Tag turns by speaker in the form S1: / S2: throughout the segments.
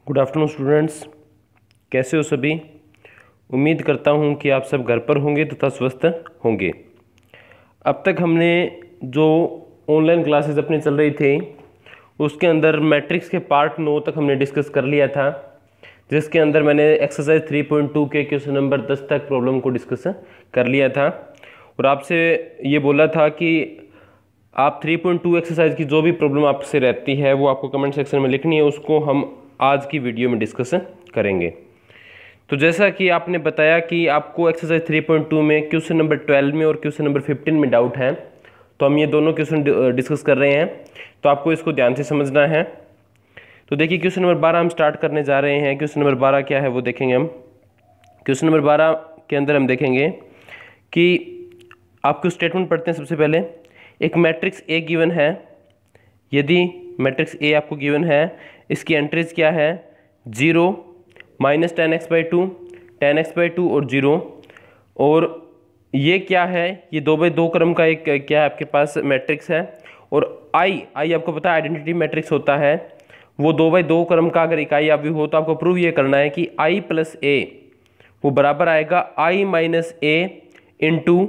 S1: Good afternoon students, कैसे हो सभी। उम्मीद करता हूँ कि आप सब घर पर होंगे तथा स्वस्थ होंगे। अब तक हमने जो ऑनलाइन क्लासेस अपनी चल रही थी उसके अंदर मैट्रिक्स के पार्ट 9 तक हमने डिस्कस कर लिया था, जिसके अंदर मैंने एक्सरसाइज 3.2 के क्वेश्चन नंबर 10 तक प्रॉब्लम को डिस्कस कर लिया था और आपसे ये बोला था कि आप 3.2 एक्सरसाइज की जो भी प्रॉब्लम आपसे रहती है वो आपको कमेंट सेक्शन में लिखनी है, उसको हम आज की वीडियो में डिस्कस करेंगे। तो जैसा कि आपने बताया कि आपको एक्सरसाइज 3.2 में क्वेश्चन नंबर 12 में और क्वेश्चन नंबर 15 में डाउट है, तो हम ये दोनों क्वेश्चन डिस्कस कर रहे हैं, तो आपको इसको ध्यान से समझना है। तो देखिए क्वेश्चन नंबर 12 हम स्टार्ट करने जा रहे हैं। क्वेश्चन नंबर 12 क्या है वो देखेंगे हम। क्वेश्चन नंबर 12 के अंदर हम देखेंगे कि आपको स्टेटमेंट पढ़ते हैं। सबसे पहले एक मैट्रिक्स ए गिवन है। यदि मैट्रिक्स ए आपको गिवन है, इसकी एंट्रीज क्या है, 0, -10x/2, 10x/2 और 0। और ये क्या है, ये 2/2 क्रम का एक क्या है आपके पास मैट्रिक्स है। और आई आपको पता है आइडेंटिटी मैट्रिक्स होता है, वो 2/2 क्रम का अगर इकाई अवयव हो तो आपको प्रूव ये करना है कि i + a वो बराबर आएगा i - a into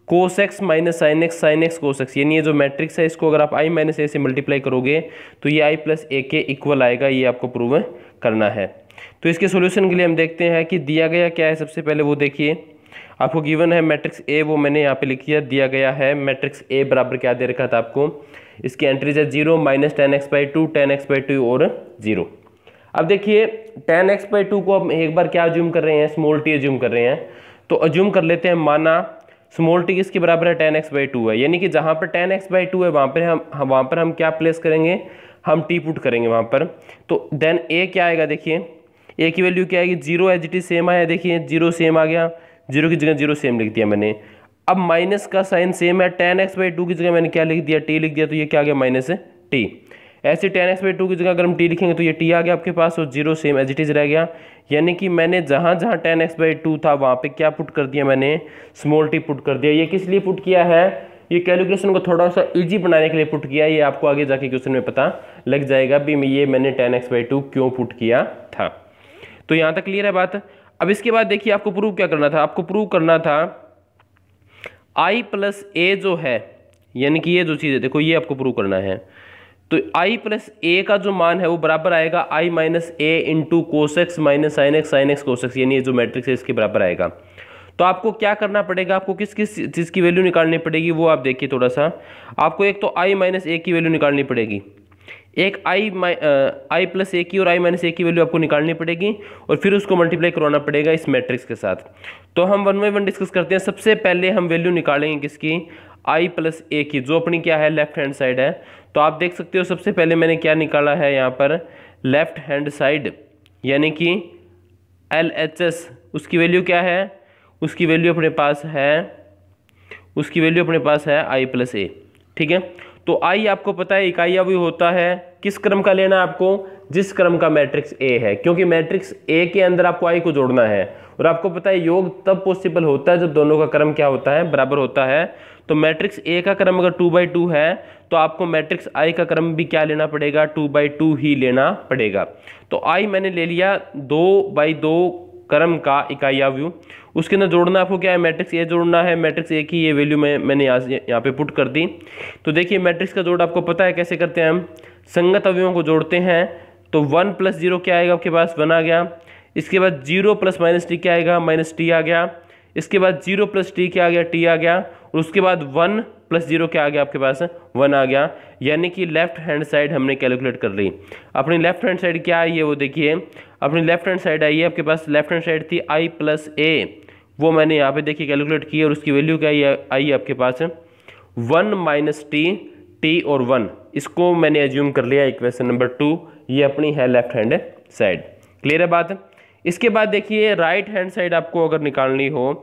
S1: cos x - sin x sin x cos x। यानी ये जो मैट्रिक्स है इसको अगर आप i - a से मल्टीप्लाई करोगे तो ये i + a के इक्वल आएगा। ये आपको प्रूव करना है। तो इसके सॉल्यूशन के लिए हम देखते हैं कि दिया गया क्या है। सबसे पहले वो देखिए, आपको गिवन है मैट्रिक्स ए, वो मैंने यहाँ पे लिख दिया। दिया गया है मैट्रिक्स ए बराबर क्या दे रखा था आपको, इसकी एंट्रीज है 0, -10x/2, 10x/2 और 0। अब देखिए 10x/2 को हम एक बार क्या अज्यूम कर रहे हैं, स्मॉल टी अज्यूम कर रहे हैं। तो अज्यूम कर लेते हैं, माना स्मॉल टी किसके बराबर है, 10x/2 है। यानी कि जहाँ पर 10x/2 है वहाँ पर हम क्या प्लेस करेंगे, हम टी पुट करेंगे वहाँ पर। तो देन ए क्या आएगा, देखिए ए की वैल्यू क्या आएगी, 0 एज इट इज सेम आया। देखिए 0 सेम आ गया, 0 की जगह 0 सेम लिख दिया मैंने। अब माइनस का साइन सेम है, 10x/2 की जगह मैंने क्या लिख दिया, टी लिख दिया। तो ये क्या आ गया, -t। ऐसे 10x/2 की जगह अगर हम टी लिखेंगे तो ये टी आ गया आपके पास और 0 सेम एज इट इज रह गया। यानी कि मैंने जहाँ 10x/2 था वहाँ पे क्या पुट कर दिया, मैंने स्मॉल टी पुट कर दिया। ये किस लिए पुट किया है, ये कैलकुलेशन को थोड़ा सा इजी बनाने के लिए पुट किया। ये आपको आगे जाके क्वेश्चन में पता लग जाएगा भी ये मैंने 10x/2 क्यों पुट किया था। तो यहाँ तक क्लियर है बात। अब इसके बाद देखिए आपको प्रूव क्या करना था, आपको प्रूव करना था i + a जो है, यानी कि ये जो चीज़ है देखो ये आपको प्रूव करना है। तो i + a का जो मान है वो बराबर आएगा i - a into cos x - sin x sin x cos x। यानी ये जो मैट्रिक्स है इसके बराबर आएगा। तो आपको क्या करना पड़ेगा, आपको किस किस चीज़ की वैल्यू निकालनी पड़ेगी वो आप देखिए थोड़ा सा। आपको एक तो i - a की वैल्यू निकालनी पड़ेगी, एक i + a की और i - a की वैल्यू आपको निकालनी पड़ेगी और फिर उसको मल्टीप्लाई करवाना पड़ेगा इस मैट्रिक्स के साथ। तो हम 1 बाय 1 डिस्कस करते हैं। सबसे पहले हम वैल्यू निकालेंगे किसकी, i + a की, जो अपनी क्या है लेफ्ट हैंड साइड है। तो आप देख सकते हो सबसे पहले मैंने क्या निकाला है यहाँ पर, लेफ्ट हैंड साइड, यानी कि LHS। उसकी वैल्यू क्या है, उसकी वैल्यू अपने पास है, i + a। ठीक है। तो i आपको पता है इकाई अवयव होता है, किस क्रम का लेना है आपको, जिस क्रम का मैट्रिक्स A है, क्योंकि मैट्रिक्स A के अंदर आपको i को जोड़ना है। और आपको पता है योग तब पॉसिबल होता है जब दोनों का क्रम क्या होता है, बराबर होता है। तो मैट्रिक्स A का क्रम अगर 2/2 है तो आपको मैट्रिक्स I का क्रम भी क्या लेना पड़ेगा, 2/2 ही लेना पड़ेगा। तो i मैंने ले लिया 2/2 क्रम का इकाई अवयव। उसके अंदर जोड़ना आपको क्या है, मैट्रिक्स ए जोड़ना है। मैट्रिक्स ए की ये वैल्यू मैंने यहाँ पे पुट कर दी। तो देखिए मैट्रिक्स का जोड़ आपको पता है कैसे करते हैं, हम संगत अवयवों को जोड़ते हैं। तो 1 + 0 क्या आएगा आपके पास, 1 आ गया। इसके बाद 0 + -t क्या आएगा, -t आ गया। इसके बाद 0 + t क्या आ गया, t आ गया। और उसके बाद 1 + 0 क्या आ गया आपके पास, 1 आ गया। यानी कि लेफ्ट हैंड साइड हमने कैलकुलेट कर ली। अपनी लेफ्ट हैंड साइड क्या आई है वो देखिए, अपनी लेफ्ट हैंड साइड आई है आपके पास, लेफ्ट हैंड साइड थी i + a, वो मैंने यहाँ पे देखिए कैलकुलेट की और उसकी वैल्यू क्या आई है आपके पास 1 - t और 1। इसको मैंने एज्यूम कर लिया इक्वेशन नंबर 2। ये अपनी है लेफ्ट हैंड साइड। क्लियर है बात। इसके बाद देखिए राइट हैंड साइड आपको अगर निकालनी हो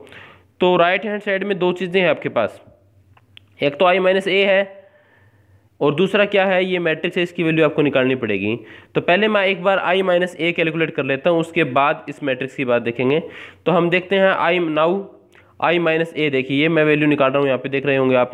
S1: तो राइट हैंड साइड में दो चीज़ें हैं आपके पास, एक तो i - a है और दूसरा क्या है, ये मैट्रिक्स है, इसकी वैल्यू आपको निकालनी पड़ेगी। तो पहले मैं एक बार i - a कैलकुलेट कर लेता हूँ, उसके बाद इस मैट्रिक्स की बात देखेंगे। तो हम देखते हैं i - a, देखिए ये मैं वैल्यू निकाल रहा हूँ, यहाँ पे देख रहे होंगे आप,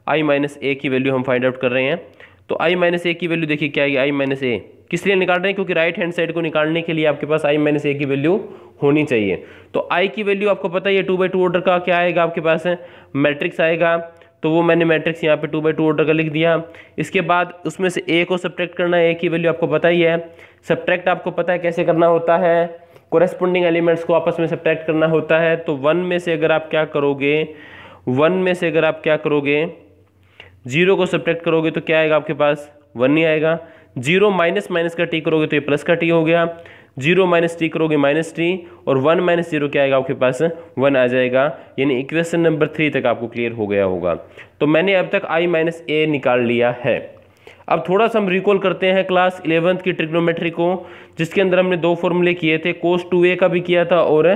S1: i - a की वैल्यू हम फाइंड आउट कर रहे हैं। तो i - a की वैल्यू देखिए क्या आएगी, i - a किस लिए निकाल रहे हैं? क्योंकि राइट हैंड साइड को निकालने के लिए आपके पास i माइनस ए की वैल्यू होनी चाहिए। तो i की वैल्यू आपको पता है ये 2/2 ऑर्डर का क्या आएगा आपके पास है, मैट्रिक्स आएगा। तो वो मैंने मैट्रिक्स यहाँ पे 2/2 ऑर्डर का लिख दिया। इसके बाद उसमें से a को सब्ट्रैक्ट करना है, a की वैल्यू आपको पता ही है। सब्ट्रैक्ट आपको पता है कैसे करना होता है, कोरेस्पोंडिंग एलिमेंट्स को आपस में सब्ट्रैक्ट करना होता है। तो 1 में से अगर आप क्या करोगे, 0 को सब्ट्रैक्ट करोगे तो क्या आएगा आपके पास, 1 नहीं आएगा। 0 माइनस माइनस का टी करोगे तो ये प्लस का टी हो गया, 0 माइनस टी करोगे माइनस टी, और 1 माइनस 0 क्या आएगा आपके पास, 1 आ जाएगा। यानी इक्वेशन नंबर 3 तक आपको क्लियर हो गया होगा। तो मैंने अब तक i माइनस ए निकाल लिया है। अब थोड़ा सा हम रिकॉल करते हैं क्लास 11th की ट्रिग्नोमेट्री को, जिसके अंदर हमने 2 फॉर्मूले किए थे, cos 2a का भी किया था और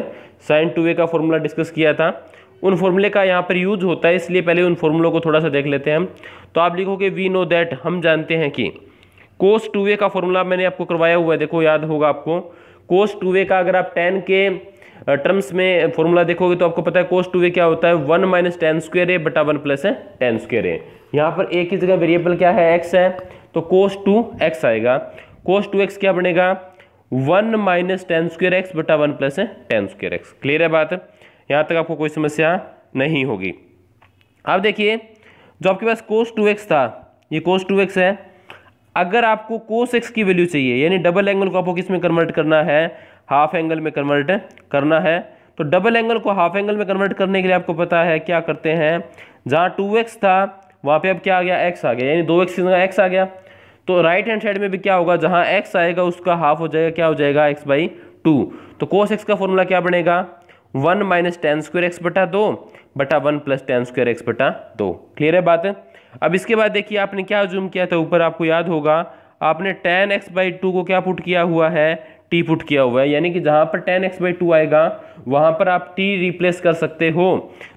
S1: sin 2a का फॉर्मूला डिस्कस किया था। उन फॉर्मूले का यहाँ पर यूज होता है, इसलिए पहले उन फॉर्मूलों को थोड़ा सा देख लेते हैं हम। तो आप लिखोगे वी नो दैट, हम जानते हैं कि cos 2a का फॉर्मूला मैंने आपको करवाया हुआ है, देखो याद होगा आपको। cos 2a का अगर आप tan के टर्म्स में फॉर्मूला देखोगे तो आपको पता है cos 2a क्या होता है, 1 माइनस tan स्क्वायर ए बटा 1 प्लस tan स्क्वायर ए। यहाँ पर a की जगह वेरिएबल क्या है, x है, तो cos 2x आएगा। cos 2x क्या बनेगा, 1 माइनस tan स्क्वायर एक्स बटा 1 plus tan square x. Clear है बात, यहाँ तक आपको कोई समस्या नहीं होगी। अब देखिए जो आपके पास cos 2x था, ये cos 2x है। अगर आपको cos x की वैल्यू चाहिए, यानी डबल एंगल को आपको किस में कन्वर्ट करना है, हाफ एंगल में कन्वर्ट करना है। तो डबल एंगल को हाफ एंगल में कन्वर्ट करने के लिए आपको पता है क्या करते हैं, जहाँ 2x था वहाँ पे अब क्या आ गया, x आ गया, यानी 2x की जगह x आ गया। तो राइट हैंड साइड में भी क्या होगा, जहाँ x आएगा उसका हाफ हो जाएगा, क्या हो जाएगा, x/2। तो cos x का फॉर्मूला क्या बनेगा, 1 माइनस tan स्क्वायर एक्स बटा 2 बटा 1 प्लस tan स्क्वायर एक्स बटा 2। क्लियर है बात। अब इसके बाद देखिए आपने क्या जूम किया था ऊपर, आपको याद होगा आपने tan x/2 को क्या पुट किया हुआ है, t पुट किया हुआ है। यानी कि जहां पर tan x/2 आएगा वहां पर आप t रिप्लेस कर सकते हो।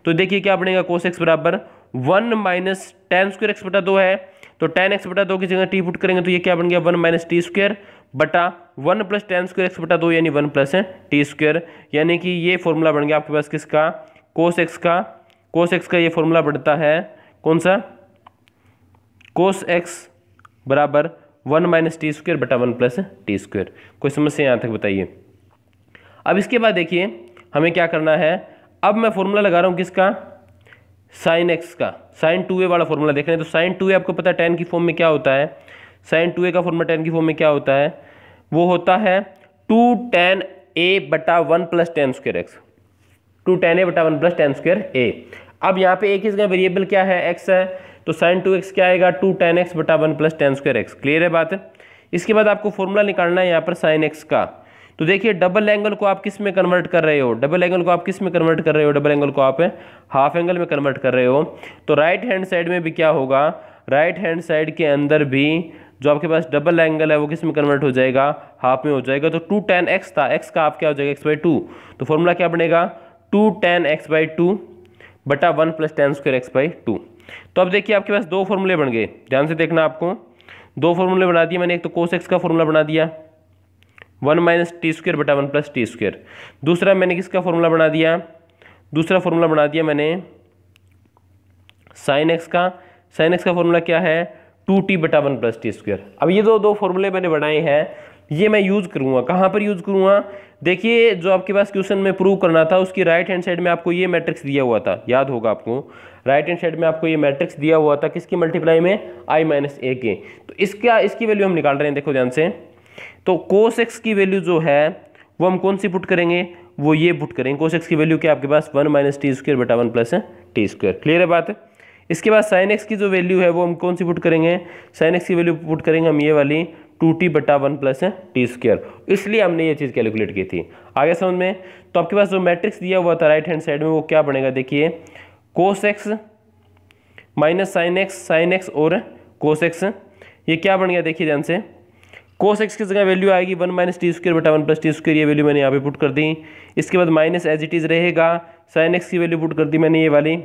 S1: तो देखिए क्या बनेगा, cos x बराबर 1 माइनस tan स्क्वायर एक्स बटा 2 है, तो tan x बटा 2 की जगह t पुट करेंगे तो ये क्या बन गया, 1 माइनस टी स्क्वायर बटा 1 प्लस tan स्क्वायर एक्स बटा 2 यानी 1 प्लस टी स्क्वायर। यानी कि ये फॉर्मूला बन गया आपके पास किसका, cos x का। cos x का ये फॉर्मूला बढ़ता है कौन सा, cos x बराबर 1 माइनस टी स्क्वायर बटा 1 प्लस टी स्क्वायर। कोई समस्या यहाँ तक बताइए। अब इसके बाद देखिए हमें क्या करना है, अब मैं फॉर्मूला लगा रहा हूँ किसका, sin x का। sin 2a वाला फॉर्मूला देख रहे हैं, तो sin 2a आपको पता है tan की फॉर्म में क्या होता है, sin 2a का फॉर्मूला tan की फॉर्म में क्या होता है, वो होता है 2 tan a बटा 1 plus tan square x, 2 tan a बटा 1 प्लस tan स्क्वायर a। अब यहाँ पे a की जगह वेरिएबल क्या है, x है, तो sin 2x क्या आएगा, 2 tan x बटा 1 plus tan square x. Clear है बात। इसके बाद आपको फॉर्मूला निकालना है यहाँ पर sin x का। तो देखिए डबल एंगल को आप किस में कन्वर्ट कर रहे हो, डबल एंगल को आप किस में कन्वर्ट कर रहे हो, डबल एंगल को आप हाफ एंगल में कन्वर्ट कर रहे हो। तो राइट हैंड साइड में भी क्या होगा, राइट हैंड साइड के अंदर भी जो आपके पास डबल एंगल है वो किस में कन्वर्ट हो जाएगा, हाफ में हो जाएगा। तो 2 tan x था, x का आप क्या हो जाएगा, x/2। तो फॉर्मूला क्या बनेगा, 2 tan x/2 बटा 1 प्लस tan स्क्वायर x/2। तो अब देखिए आपके पास 2 फॉर्मूले बन गए, ध्यान से देखना, आपको 2 फॉर्मूले बना दिए मैंने। एक तो cos x का फॉर्मूला बना दिया 1 माइनस टी स्क्वायर बटा 1 प्लस टी स्क्वायर। दूसरा मैंने किसका फॉर्मूला बना दिया, दूसरा फॉर्मूला बना दिया मैंने sin x का। sin x का फॉर्मूला क्या है, 2t बटा 1 प्लस टी स्क्वायर। अब ये दो फॉर्मूले मैंने बनाए हैं, ये मैं यूज़ करूँगा, कहाँ पर यूज़ करूँगा, देखिए जो आपके पास क्वेश्चन में प्रूव करना था उसकी राइट हैंड साइड में आपको ये मैट्रिक्स दिया हुआ था, याद होगा आपको, राइट हैंड साइड में आपको ये मैट्रिक्स दिया हुआ था किसकी मल्टीप्लाई में, i माइनस ए के। तो इसकी वैल्यू हम निकाल रहे हैं, देखो ध्यान से। तो cos x की वैल्यू जो है वो हम कौन सी पुट करेंगे, वो ये पुट करेंगे। cos x की वैल्यू क्या आपके पास, 1 माइनस टी स्क्वायर बटा 1 प्लस टी स्क्वायर। क्लियर है बात। इसके बाद sin x की जो वैल्यू है वो हम कौन सी पुट करेंगे, sin x की वैल्यू पुट करेंगे हम ये वाली 2t बटा 1 प्लस टी स्क्वायर। इसलिए हमने ये चीज़ कैलकुलेट की थी, आगे समझ में। तो आपके पास जो मैट्रिक्स दिया हुआ था राइट हैंड साइड में वो क्या बनेगा, देखिए cos x minus sin x और cos x, ये क्या बन गया, देखिए ध्यान से। cos x की जगह वैल्यू आएगी 1 माइनस टी स्क्वायर बटा 1 प्लस टी स्क्वायर, ये वैल्यू मैंने यहाँ पे पुट कर दी। इसके बाद माइनस एज इट इज़ रहेगा, sin x की वैल्यू पुट कर दी मैंने ये वाली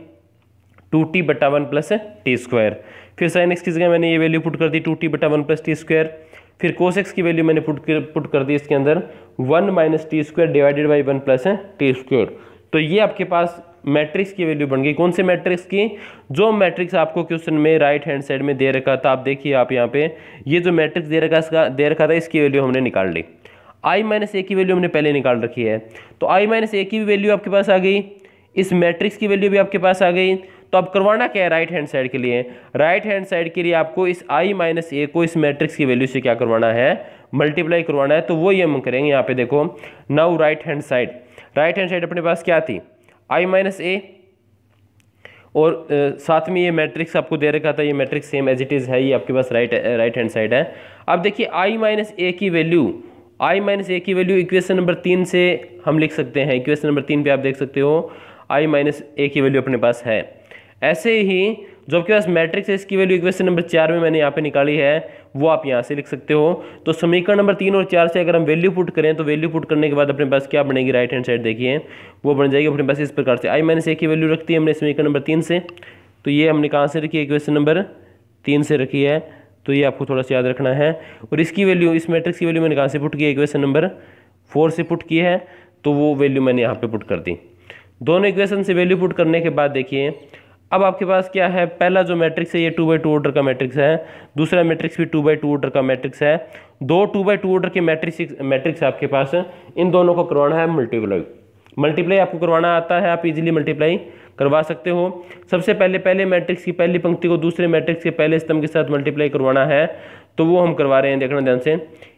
S1: 2t बटा 1 प्लस टी स्क्वायर। फिर sin x की जगह मैंने ये वैल्यू पुट कर दी 2t बटा 1 प्लस टी स्क्वायर। फिर cos x की वैल्यू मैंने पुट कर दी इसके अंदर 1 minus T square divided by 1 plus T square. तो ये आपके पास मैट्रिक्स की वैल्यू बन गई। कौन से मैट्रिक्स की? जो मैट्रिक्स आपको क्वेश्चन में राइट हैंड साइड में दे रखा था। आप देखिए आप यहाँ पे ये जो मैट्रिक्स दे रखा था इसकी वैल्यू हमने निकाल ली। i माइनस ए की वैल्यू हमने पहले निकाल रखी है, तो i माइनस ए की भी वैल्यू आपके पास आ गई, इस मैट्रिक्स की वैल्यू भी आपके पास आ गई। तो अब करवाना क्या है राइट हैंड साइड के लिए? राइट हैंड साइड के लिए आपको इस i माइनस ए को इस मैट्रिक्स की वैल्यू से क्या करवाना है? मल्टीप्लाई करवाना है। तो वो ये हम करेंगे यहाँ पे देखो, नाउ राइट हैंड साइड अपने पास क्या थी? i माइनस ए और साथ में ये मैट्रिक्स आपको दे रखा था, ये matrix same as it is है, ये आपके पास राइट हैंड साइड है। अब देखिए i माइनस ए की वैल्यू इक्वेशन नंबर 3 से हम लिख सकते हैं। इक्वेशन नंबर 3 पे आप देख सकते हो i माइनस ए की वैल्यू अपने पास है। ऐसे ही जो आपके पास मैट्रिक्स है इसकी वैल्यू इक्वेशन नंबर 4 में मैंने यहाँ पे निकाली है, वो आप यहाँ से लिख सकते हो। तो समीकरण नंबर 3 और 4 से अगर हम वैल्यू पुट करें तो वैल्यू पुट करने के बाद अपने पास क्या बनेगी? राइट हैंड साइड देखिए वो बन जाएगी अपने पास इस प्रकार से। i माइनस ए की वैल्यू रखती है हमने समीकरण नंबर 3 से, तो ये हमने कहाँ से रखी है? इक्वेशन नंबर 3 से रखी है, तो ये आपको थोड़ा सा याद रखना है। और इसकी वैल्यू, इस मैट्रिक्स की वैल्यू मैंने कहाँ से पुट की है? इक्वेशन नंबर 4 से पुट की है, तो वो वैल्यू मैंने यहाँ पे पुट कर दी। दोनों इक्वेशन से वैल्यू पुट करने के बाद देखिए अब आपके पास क्या है? पहला जो मैट्रिक्स है ये 2/2 ऑर्डर का मैट्रिक्स है, दूसरा मैट्रिक्स भी 2/2 ऑर्डर का मैट्रिक्स है। दो 2/2 ऑर्डर के मैट्रिक्स आपके पास, इन दोनों को करवाना है मल्टीप्लाई आपको करवाना आता है, आप इजीली मल्टीप्लाई करवा सकते हो। सबसे पहले मैट्रिक्स की पहली पंक्ति को दूसरे मैट्रिक्स के पहले स्तंभ के साथ मल्टीप्लाई करवाना है, तो वो हम करवा रहे हैं, देखना ध्यान से।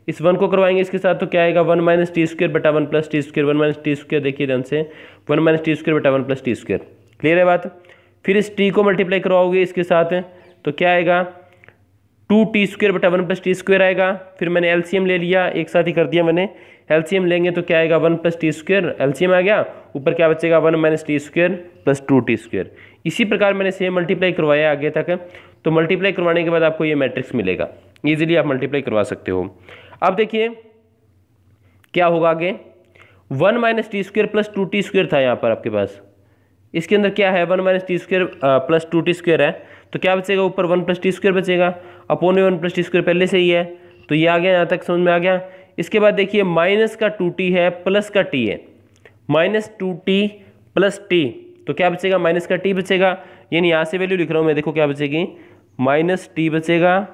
S1: इस 1 को करवाएंगे इसके साथ, तो क्या आएगा? 1 माइनस टी स्क्वायर बटा 1 plus T square, 1 minus T square, देखिए ध्यान से 1 माइनस टी स्क्वायर बटा 1 प्लस टी स्क्वायर। क्लियर है बात? फिर इस टी को मल्टीप्लाई करवाओगे इसके साथ, तो क्या आएगा? 2t स्क्वायर बटा 1 प्लस टी स्क्वायर आएगा। फिर मैंने एलसीएम ले लिया, एक साथ ही कर दिया मैंने। एलसीएम लेंगे तो क्या आएगा? 1 प्लस टी स्क्वायर, एलसीएम आ गया, ऊपर क्या बचेगा? 1 minus T square plus 2t square. इसी प्रकार मैंने सेम मल्टीप्लाई करवाया आगे तक, तो मल्टीप्लाई करवाने के बाद आपको ये मैट्रिक्स मिलेगा, ईजिली आप मल्टीप्लाई करवा सकते हो। अब देखिए क्या होगा आगे? 1 minus T square plus 2t square था यहाँ पर आपके पास, इसके अंदर क्या है? 1 minus T square plus 2t square है, तो क्या बचेगा? ऊपर 1 प्लस टी स्क्वायर बचेगा, अपॉन 1 प्लस टी स्क्वायर पहले से ही है, तो ये आ गया, यहाँ तक समझ में आ गया। इसके बाद देखिए माइनस का 2t है, प्लस का t है, माइनस 2t प्लस t, तो क्या बचेगा? माइनस का t बचेगा, यानी यहाँ से वैल्यू लिख रहा हूँ मैं, देखो क्या बचेगी? माइनस t बचेगा,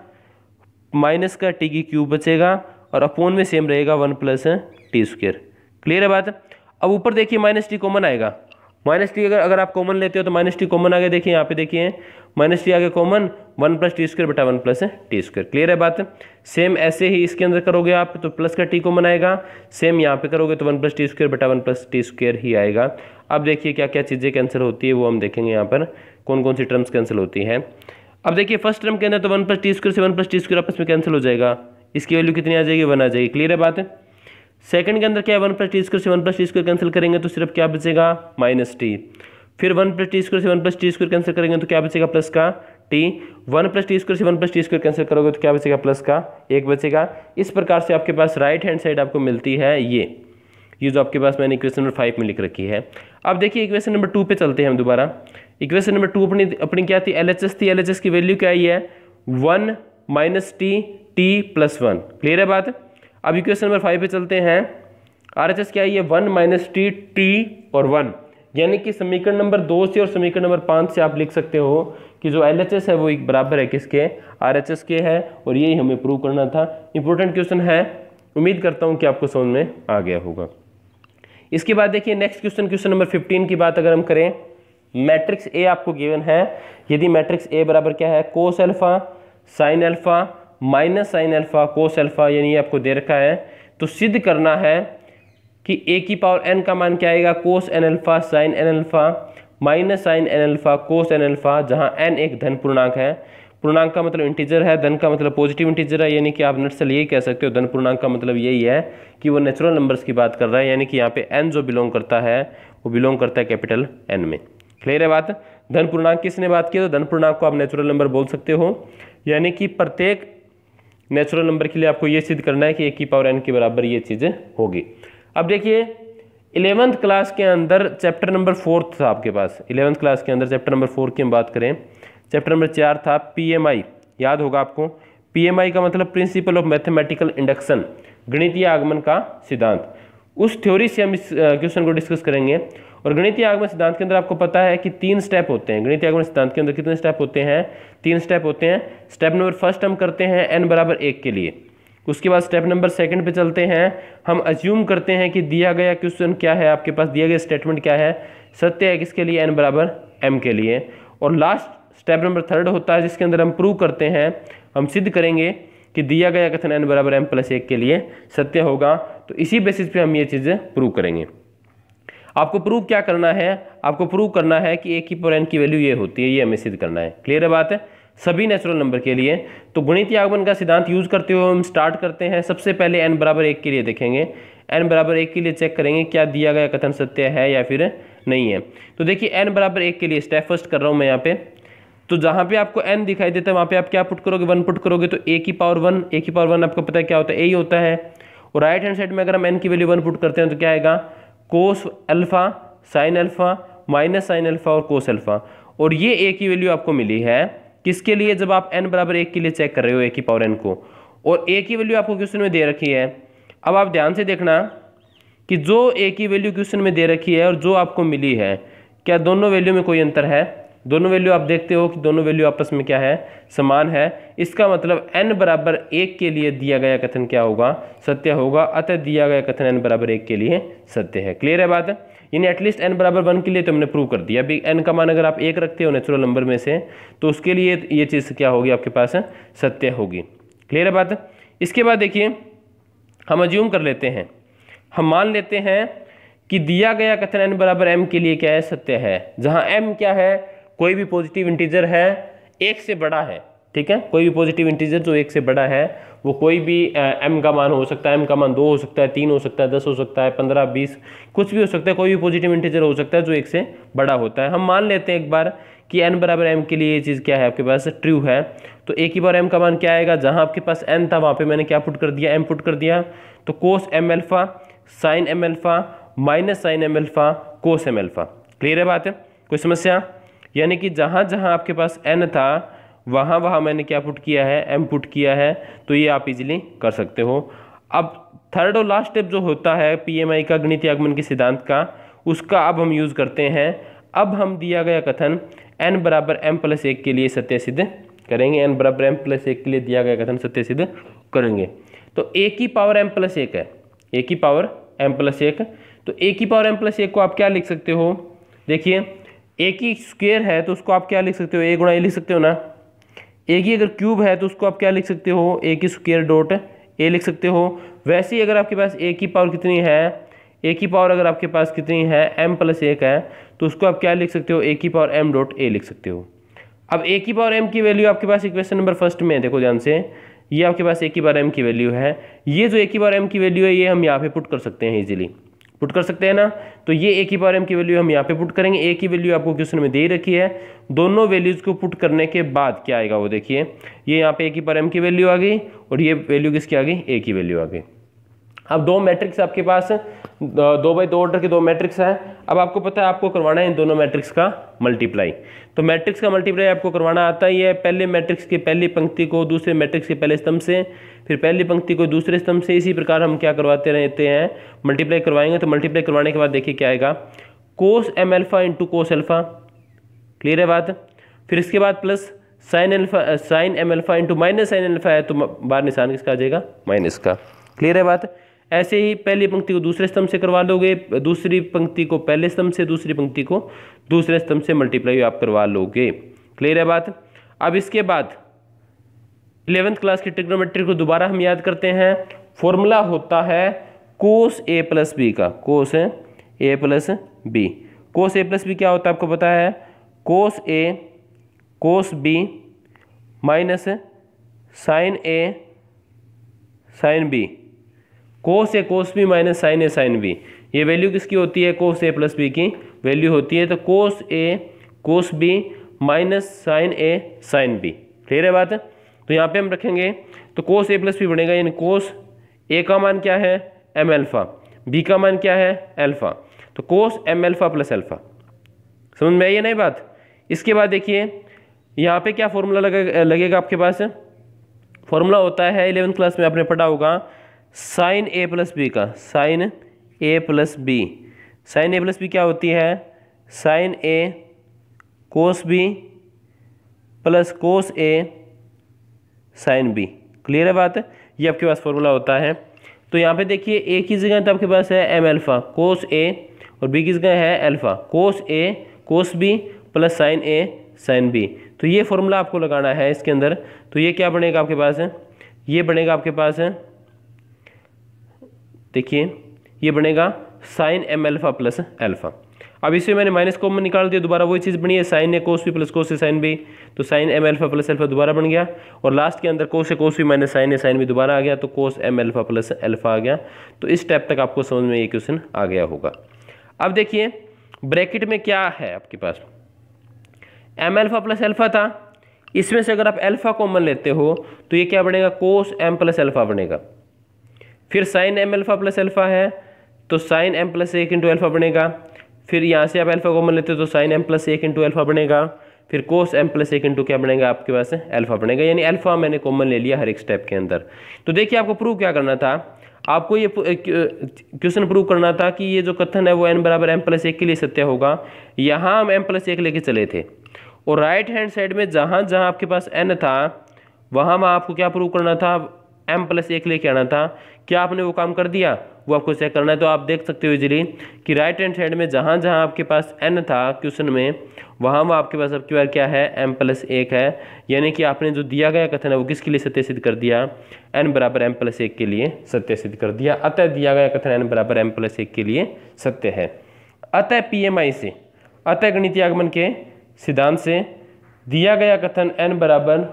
S1: माइनस का t की क्यूब बचेगा, और अपॉन में सेम रहेगा 1 प्लस टी स्क्वायर। क्लियर है बात? अब ऊपर देखिए माइनस टी कॉमन आएगा, माइनस टी अगर आप कॉमन लेते हो तो माइनस टी कॉमन आ गया, देखिए यहाँ पे देखिए माइनस टी आ गया कॉमन, 1 प्लस टी स्क्वायर बटा 1 प्लस टी स्क्वायर। क्लियर है बात? सेम ऐसे ही इसके अंदर करोगे आप तो प्लस का टी कॉमन आएगा, सेम यहाँ पे करोगे तो 1 प्लस टी स्क्वायर बटा 1 प्लस टी स्क्वायर ही आएगा। अब देखिए क्या क्या चीज़ें कैंसिल होती है वो हम देखेंगे, यहाँ पर कौन कौन सी टर्म्स कैंसिल होती हैं। अब देखिए फर्स्ट टर्म के अंदर तो 1 प्लस टी स्क्वायर से 1 प्लस टी स्क्वायर आपस में कैंसिल हो जाएगा, इसकी वैल्यू कितनी आ जाएगी? 1 आ जाएगी। क्लियर है बात? सेकंड के अंदर क्या है? 1 प्लस टी स्क्वायर से 1 प्लस टी स्क्वायर कैंसिल करेंगे तो सिर्फ क्या बचेगा? Minus T. फिर 1 प्लस टी स्क्वायर से 1 प्लस टी स्क्वायर कैंसिल करेंगे तो क्या बचेगा? प्लस का टी। 1 प्लस टी स्क्वायर से 1 प्लस टी स्क्वायर कैंसिल करोगे तो क्या बचेगा? प्लस का 1 बचेगा। इस प्रकार से आपके पास राइट हैंड साइड आपको मिलती है ये जो आपके पास मैंने इक्वेशन नंबर 5 में लिख रखी है। अब देखिए इक्वेशन नंबर 2 पे चलते हैं हम दोबारा। इक्वेशन नंबर 2 अपनी क्या थी? LHS थी। LHS की वैल्यू क्या आई है? 1 माइनस टी प्लस 1। क्लियर है बात? अब इक्वेशन नंबर 5 पे चलते हैं। RHS क्या है? 1 माइनस टी और 1, यानी कि समीकरण नंबर 2 से और समीकरण नंबर 5 से आप लिख सकते हो कि जो LHS है वो एक बराबर है किसके? RHS के है, और यही हमें प्रूव करना था। इंपॉर्टेंट क्वेश्चन है, उम्मीद करता हूँ कि आपको समझ में आ गया होगा। इसके बाद देखिए नेक्स्ट क्वेश्चन नंबर 15 की बात अगर हम करें, मैट्रिक्स ए आपको गिवन है। यदि मैट्रिक्स ए बराबर क्या है? Cos alpha sine alpha minus sine alpha cos alpha, यानी ये आपको दे रखा है, तो सिद्ध करना है कि ए की पावर एन का मान क्या आएगा? Cos n alpha sine n alpha minus sine n alpha cos n alpha, जहाँ एन एक धन पूर्णांक है। पूर्णांक का मतलब इंटीजर है, धन का मतलब पॉजिटिव इंटीजर है, यानी कि आप नटसल यही कह सकते हो धन पूर्णांक का मतलब यही है कि वो नेचुरल नंबर्स की बात कर रहा है, यानी कि यहाँ पे एन जो बिलोंग करता है वो बिलोंग करता है कैपिटल एन में। क्लियर है बात? धन पूर्णांक किसने बात की? तो धन पूर्णांक को आप नेचुरल नंबर बोल सकते हो, यानी कि प्रत्येक नेचुरल नंबर के लिए आपको ये सिद्ध करना है कि ए की पावर एन के बराबर ये चीज़ें होगी। अब देखिए 11th क्लास के अंदर चैप्टर नंबर 4 था आपके पास। 11th क्लास के अंदर चैप्टर नंबर 4 की हम बात करें, चैप्टर नंबर 4 था PMI, याद होगा आपको। PMI का मतलब प्रिंसिपल ऑफ मैथमेटिकल इंडक्शन, गणितीय आगमन का सिद्धांत। उस थ्योरी से हम इस क्वेश्चन को डिस्कस करेंगे। और गणितीय आगमन सिद्धांत के अंदर आपको पता है कि 3 स्टेप होते हैं। गणितीय आगमन सिद्धांत के अंदर कितने स्टेप होते हैं? 3 स्टेप होते हैं। स्टेप नंबर फर्स्ट हम करते हैं n बराबर 1 के लिए। उसके बाद स्टेप नंबर सेकंड पे चलते हैं, हम अज्यूम करते हैं कि दिया गया क्वेश्चन क्या है, आपके पास दिया गया स्टेटमेंट क्या है, सत्य है किसके लिए? n बराबर m के लिए। और लास्ट स्टेप नंबर थर्ड होता है जिसके अंदर हम प्रूव करते हैं, हम सिद्ध करेंगे कि दिया गया कथन n बराबर m प्लस 1 के लिए सत्य होगा। तो इसी बेसिस पे हम ये चीज़ें प्रूव करेंगे। आपको प्रूव क्या करना है? आपको प्रूव करना है कि a की पावर n की वैल्यू ये होती है, ये हमें सिद्ध करना है। क्लियर है बात है? सभी नेचुरल नंबर के लिए। तो गणितीय आगमन का सिद्धांत यूज करते हुए हम स्टार्ट करते हैं। सबसे पहले n बराबर 1 के लिए देखेंगे। n बराबर 1 के लिए चेक करेंगे क्या दिया गया कथन सत्य है या फिर नहीं है। तो देखिए n बराबर 1 के लिए स्टेप फर्स्ट कर रहा हूँ मैं यहाँ पे। तो जहाँ पे आपको n दिखाई देता है वहाँ पे आप क्या पुट करोगे? 1 पुट करोगे। तो a की पावर 1, a की पावर 1 आपको पता है क्या होता है? a ही होता है। और राइट हैंड साइड में अगर हम n की वैल्यू 1 पुट करते हैं तो क्या आएगा? Cos alpha, sine alpha, minus sine alpha और कोस अल्फा। और ये a की वैल्यू आपको मिली है किसके लिए? जब आप n बराबर 1 के लिए चेक कर रहे हो a की पावर n को, और a की वैल्यू आपको क्वेश्चन में दे रखी है। अब आप ध्यान से देखना कि जो a की वैल्यू क्वेश्चन में दे रखी है और जो आपको मिली है, क्या दोनों वैल्यू में कोई अंतर है? दोनों वैल्यू आप देखते हो कि दोनों वैल्यू आपस में क्या है? समान है। इसका मतलब n बराबर 1 के लिए दिया गया कथन क्या होगा? सत्य होगा। अतः दिया गया कथन n बराबर 1 के लिए सत्य है। क्लियर है बात? यानी एटलीस्ट n बराबर 1 के लिए तो हमने प्रूव कर दिया। अभी n का मान अगर आप 1 रखते हो नेचुरल नंबर में से, तो उसके लिए ये चीज़ क्या होगी आपके पास? सत्य होगी। क्लियर है बात? इसके बाद देखिए हम अज्यूम कर लेते हैं, हम मान लेते हैं कि दिया गया कथन n बराबर m के लिए क्या है? सत्य है। जहाँ m क्या है? कोई भी पॉजिटिव इंटीजर है, 1 से बड़ा है। ठीक है, कोई भी पॉजिटिव इंटीजर जो 1 से बड़ा है, वो कोई भी m का मान हो सकता है। m का मान 2 हो सकता है, 3 हो सकता है, 10 हो सकता है, 15, 20, कुछ भी हो सकता है। कोई भी पॉजिटिव इंटीजर हो सकता है जो 1 से बड़ा होता है। हम मान लेते हैं एक बार कि n बराबर m के लिए ये चीज़ क्या है आपके पास? ट्रू है। तो a की पावर m का मान क्या आएगा? जहाँ आपके पास n था वहाँ पे मैंने क्या पुट कर दिया? m पुट कर दिया। तो cos m alpha, sine m alpha, minus sine m alpha, cos m alpha. Clear है बात? कोई समस्या? यानी कि जहाँ जहाँ आपके पास n था वहाँ वहाँ मैंने क्या पुट किया है? m पुट किया है। तो ये आप इजीली कर सकते हो। अब थर्ड और लास्ट स्टेप जो होता है PMI का, गणितीय आगमन के सिद्धांत का, उसका अब हम यूज़ करते हैं। अब हम दिया गया कथन n बराबर m प्लस 1 के लिए सत्य सिद्ध करेंगे। n बराबर m प्लस 1 के लिए दिया गया कथन सत्य सिद्ध करेंगे। तो a की पावर m प्लस 1 है, a की पावर m प्लस 1। तो a की पावर m प्लस 1 को आप क्या लिख सकते हो? देखिए a की स्क्वायर है तो उसको आप क्या लिख सकते हो? a गुणा a लिख सकते हो ना। a की अगर क्यूब है तो उसको आप क्या लिख सकते हो? a की स्क्वायर डॉट a लिख सकते हो। वैसे ही अगर आपके पास a की पावर कितनी है? a की पावर अगर आपके पास कितनी है? m प्लस 1 है, तो उसको आप क्या लिख सकते हो? a की पावर m डॉट a लिख सकते हो। अब a की पावर m की वैल्यू आपके पास इक्वेशन नंबर फर्स्ट में है, देखो ध्यान से, ये आपके पास a की पावर m की वैल्यू है। ये जो a की पावर m की वैल्यू है ये हम यहाँ पे पुट कर सकते हैं, इजीली पुट कर सकते हैं ना। तो ये a की पावर m की वैल्यू हम यहाँ पे पुट करेंगे। a की वैल्यू आपको क्वेश्चन में दे रखी है। दोनों वैल्यूज को पुट करने के बाद क्या आएगा वो देखिए, ये यहाँ पे a की पावर m की वैल्यू आ गई और ये वैल्यू किसकी आ गई? a की वैल्यू आ गई। अब दो मैट्रिक्स आपके पास 2x2 ऑर्डर के दो मैट्रिक्स है। अब आपको पता है आपको करवाना है इन दोनों मैट्रिक्स का मल्टीप्लाई। तो मैट्रिक्स का मल्टीप्लाई आपको करवाना आता ही है। पहले मैट्रिक्स की पहली पंक्ति को दूसरे मैट्रिक्स के पहले स्तंभ से, फिर पहली पंक्ति को दूसरे स्तंभ से, इसी प्रकार हम क्या करवाते रहते हैं? मल्टीप्लाई करवाएंगे। तो मल्टीप्लाई करवाने के बाद देखिए क्या आएगा? कोस m alpha into cos alpha. Clear है बात? फिर इसके बाद plus sign m alpha into minus sine alpha है, तो बाहर निशान किसका आ जाएगा? माइनस का। क्लियर है बात? ऐसे ही पहली पंक्ति को दूसरे स्तंभ से करवा लोगे, दूसरी पंक्ति को पहले स्तंभ से, दूसरी पंक्ति को दूसरे स्तंभ से मल्टीप्लाई आप करवा लोगे। क्लियर है बात? अब इसके बाद 11th क्लास की ट्रिग्नोमेट्री को दोबारा हम याद करते हैं। फॉर्मूला होता है कोस a प्लस बी का, cos a plus B. Cos a plus B क्या होता है आपको पता है? Cos a cos b minus sine a sine b। Cos A cos B minus sine A sine B, ये वैल्यू किसकी होती है? कोस ए प्लस बी की वैल्यू होती है। तो cos A cos B minus sine A sine B. Clear है बात? तो यहाँ पे हम रखेंगे तो कोस ए प्लस बी बनेगा, यानी कोस ए का मान क्या है? एम एल्फा, बी का मान क्या है? एल्फा। तो cos M alpha plus alpha. समझ में आई है नहीं बात? इसके बाद देखिए यहाँ पे क्या फॉर्मूला लगेगा आपके पास? फॉर्मूला होता है 11th क्लास में आपने पढ़ा होगा साइन ए प्लस बी का, साइन ए प्लस बी। साइन ए प्लस बी क्या होती है? Sine A cos B plus cos A sine B. Clear है बात? ये आपके पास फॉर्मूला होता है। तो यहाँ पे देखिए ए की जगह तो आपके पास है एम एल्फा कोस ए और बी की जगह है alpha cos A cos B plus sign A sine B. तो ये फॉर्मूला आपको लगाना है इसके अंदर। तो ये क्या बनेगा आपके पास है? ये बनेगा आपके पास है, देखिए ये बनेगा sine M alpha plus alpha. अब इसमें मैंने माइनस कॉमन निकाल दिया, दोबारा वही चीज़ बनी है sine A cos B plus cos A sine B. तो sine M alpha plus alpha दोबारा बन गया और लास्ट के अंदर cos A cos B minus sine A sine B दोबारा आ गया, तो cos M alpha plus alpha आ गया। तो इस स्टेप तक आपको समझ में ये क्वेश्चन आ गया होगा। अब देखिए ब्रैकेट में क्या है आपके पास, एम एल्फा प्लस एल्फा था, इसमें से अगर आप एल्फा कॉमन लेते हो तो ये क्या बनेगा? कोस एम प्लस एल्फा बनेगा। फिर sine M alpha plus alpha है तो साइन एम प्लस एक इंटू एल्फा बनेगा। फिर यहाँ से आप एल्फा कॉमन लेते हो तो साइन एम प्लस एक इंटू एल्फा बनेगा। फिर कोस एम प्लस एक इंटू क्या बनेगा आपके पास? एल्फा बनेगा। यानी एल्फा मैंने कॉमन ले लिया हर एक स्टेप के अंदर। तो देखिए आपको प्रूव क्या करना था, आपको ये क्वेश्चन प्रूव करना था कि ये जो कथन है वो n बराबर m प्लस एक के लिए सत्य होगा। यहाँ हम m प्लस एक लेके चले थे और राइट हैंड साइड में जहाँ जहाँ आपके पास n था वहाँ आपको क्या प्रूव करना था? m प्लस एक लेके आना था। क्या आपने वो काम कर दिया? वो आपको चेक करना है। तो आप देख सकते हो इजीली कि राइट हैंड साइड में जहाँ जहाँ आपके पास n था क्वेश्चन में वहाँ आपके पास आपकी बार क्या है? m प्लस एक है। यानी कि आपने जो दिया गया कथन है वो किसके लिए सत्य सिद्ध कर दिया? n बराबर m प्लस एक के लिए सत्य सिद्ध कर दिया। अतः दिया गया कथन n बराबर m प्लस एक के लिए सत्य है। अतः PMI से, अतः गणितीय आगमन के सिद्धांत से दिया गया कथन n बराबर,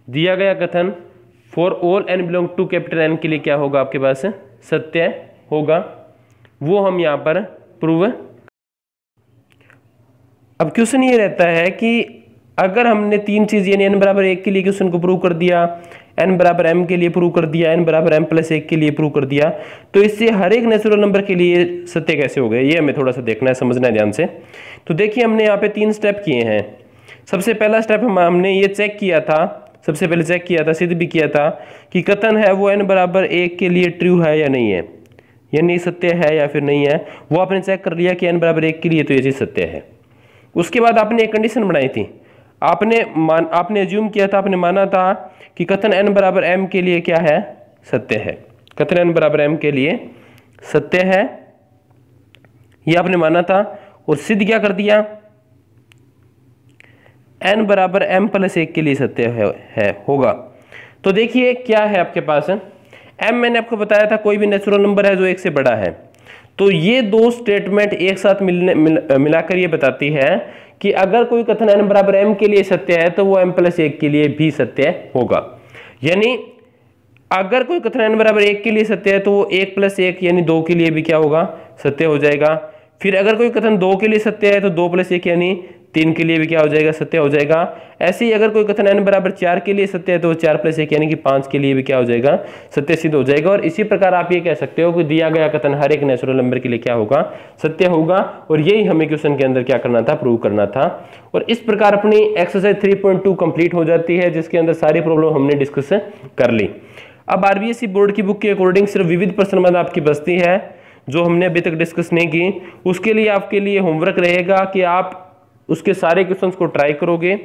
S1: दिया गया कथन for all n belong to capital N के लिए क्या होगा आपके पास? सत्य होगा। वो हम यहाँ पर प्रूव। अब क्वेश्चन ये रहता है कि अगर हमने तीन चीज़ यानी n बराबर एक के लिए क्वेश्चन को प्रूव कर दिया, n बराबर m के लिए प्रूव कर दिया, n बराबर m प्लस एक के लिए प्रूव कर दिया, तो इससे हर एक नेचुरल नंबर के लिए सत्य कैसे हो गए ये हमें थोड़ा सा देखना है, समझना है ध्यान से। तो देखिए हमने यहाँ पे तीन स्टेप किए हैं। सबसे पहला स्टेप हमने ये चेक किया था, सबसे पहले चेक किया था, सिद्ध भी किया था कि कथन है वो n बराबर एक के लिए ट्रू है या नहीं है, यानी सत्य है या फिर नहीं है। वो आपने चेक कर लिया कि n बराबर एक के लिए तो ये चीज़ सत्य है। उसके बाद आपने एक कंडीशन बनाई थी, आपने एज्यूम किया था, आपने माना था कि कथन n बराबर m के लिए क्या है? सत्य है। कथन n बराबर m के लिए सत्य है, ये आपने माना था। और सिद्ध क्या कर दिया? n बराबर m प्लस एक के लिए सत्य है होगा। तो देखिए क्या है आपके पास है? m मैंने आपको बताया था कोई भी नेचुरल नंबर है जो एक से बड़ा है। तो ये दो स्टेटमेंट एक साथ मिलाकर ये बताती है कि अगर कोई कथन n बराबर m के लिए सत्य है तो वो m प्लस एक के लिए भी सत्य होगा। यानी अगर कोई कथन n बराबर एक के लिए सत्य है तो वो एक प्लस एक यानी दो के लिए भी क्या होगा? सत्य हो जाएगा। फिर अगर कोई कथन दो के लिए सत्य है तो दो प्लस एक यानी तीन के लिए भी क्या हो जाएगा? सत्य हो जाएगा। ऐसे ही अगर कोई कथन n बराबर चार के लिए सत्य है तो चार प्लस एक यानी कि पाँच के लिए भी क्या हो जाएगा? सत्य सिद्ध हो जाएगा। और इसी प्रकार आप ये कह सकते हो कि दिया गया कथन हर एक नेचुरल नंबर के लिए क्या होगा? सत्य होगा। और यही हमें क्वेश्चन के अंदर क्या करना था? प्रूव करना था। और इस प्रकार अपनी एक्सरसाइज 3.2 कंप्लीट हो जाती है, जिसके अंदर सारी प्रॉब्लम हमने डिस्कस कर ली। अब RBSE बोर्ड की बुक के अकॉर्डिंग सिर्फ विविध प्रश्न आपकी बचती है जो हमने अभी तक डिस्कस नहीं की। उसके लिए आपके लिए होमवर्क रहेगा कि आप उसके सारे क्वेश्चंस को ट्राई करोगे।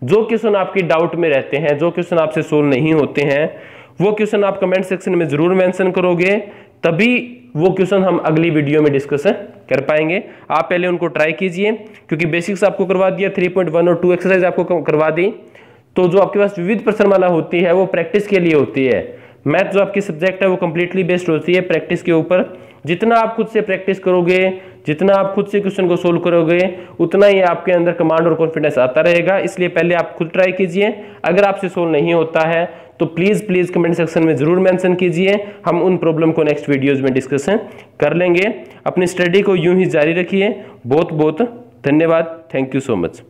S1: जो क्वेश्चन आपकी डाउट में रहते हैं, जो क्वेश्चन आपसे सोल्व नहीं होते हैं, वो क्वेश्चन आप कमेंट सेक्शन में जरूर मेंशन करोगे, तभी वो क्वेश्चन हम अगली वीडियो में डिस्कस कर पाएंगे। आप पहले उनको ट्राई कीजिए, क्योंकि बेसिक्स आपको करवा दिया, 3.1 और 2 एक्सरसाइज आपको करवा दी। तो जो आपके पास विविध प्रश्नमाला होती है वो प्रैक्टिस के लिए होती है। मैथ जो आपकी सब्जेक्ट है वो कंप्लीटली बेस्ड होती है प्रैक्टिस के ऊपर। जितना आप खुद से प्रैक्टिस करोगे, जितना आप खुद से क्वेश्चन को सोल्व करोगे, उतना ही आपके अंदर कमांड और कॉन्फिडेंस आता रहेगा। इसलिए पहले आप खुद ट्राई कीजिए। अगर आपसे सोल्व नहीं होता है तो प्लीज कमेंट सेक्शन में जरूर मेंशन कीजिए। हम उन प्रॉब्लम को नेक्स्ट वीडियोज में डिस्कस कर लेंगे। अपनी स्टडी को यूं ही जारी रखिए। बहुत बहुत धन्यवाद। Thank you so much.